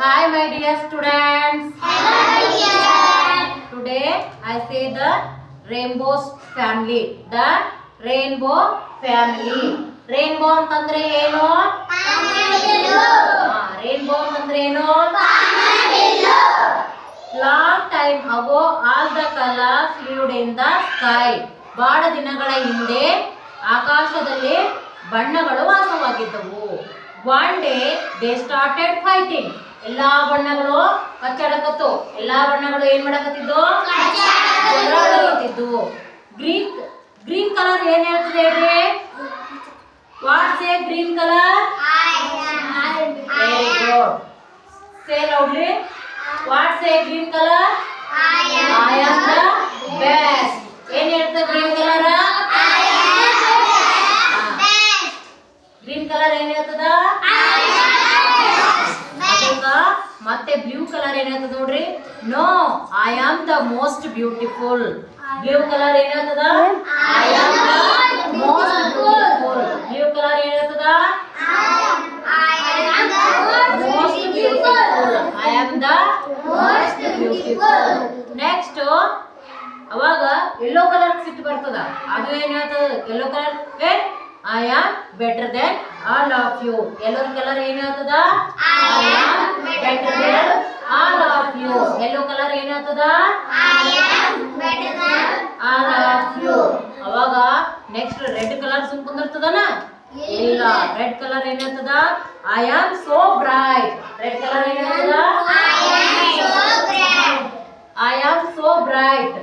Hi, my dear students. Hello, teacher. Today I say the rainbow family. The rainbow family. Rainbow ಅಂತಂದ್ರೆ ಏನು? ಕಾಮನಬಿಲ್ಲು. Rainbow ಅಂತಂದ್ರೆ ಏನು? ಕಾಮನಬಿಲ್ಲು. Long time ago, all the colors lived in the sky. ಬಹಳ ದಿನಗಳ ಹಿಂದೆ ಆಕಾಶದಲ್ಲಿ ಬಣ್ಣಗಳು ವಾಸವಾಗಿದ್ದವು. One day they started fighting. ಎಲ್ಲಾ ಬಣ್ಣಗಳು ಕಚ್ಚಾಡಕತ್ತು. ಎಲ್ಲಾ ಬಣ್ಣಗಳು ಏನ್ ಮಾಡಕತ್ತಿದ್ದು? ಜಗಳಾಡಕತ್ತಿದ್ದು. ಗ್ರೀನ್ ಕಲರ್ ಏನ್ ಹೇಳ್ತದೆ ಹೇಳ್ರಿ? What's A green colour? Very good. Say loudly. What's a green color? I am the best. ಏನ್ ಹೇಳ್ತದೆ ಗ್ರೀನ್ ಕಲರ್? ಗ್ರೀನ್ ಕಲರ್ ಏನ್ ಹೇಳ್ತದ? ಮತ್ತೆ ಬ್ಲೂ ಕಲರ್ ಏನ್ ಹೇಳ್ತದ ನೋಡ್ರಿ? No, I am the most beautiful. Blue colour ಏನ್ ಹೇಳ್ತದ? I am the most beautiful. Blue colour ಏನ್ ಹೇಳ್ತದ? Most beautiful. I am the most beautiful. Next ಅವಾಗ ಯೆಲ್ಲೋ ಕಲರ್ ಸಿಟ್ಟು ಬರ್ತದ. ಅದು ಏನ್ ಹೇಳ್ತದ? Yellow colour I am better than all of you. Yellow colour ಏನ್ ಹೇಳ್ತದ? I am better than all of you. Yellow colour ಏನ್ ಹೇಳ್ತದ? All of you. ಅವಾಗ ನೆಕ್ಸ್ಟ್ ರೆಡ್ ಕಲರ್ ಸುಮ್ ಕುಂದಿರ್ತದನ? ಇಲ್ಲ, ರೆಡ್ ಕಲರ್ ಏನ್ ಹೇಳ್ತದ? I am so bright. Red colour ಏನ್ ಹೇಳ್ತದ? I am so bright.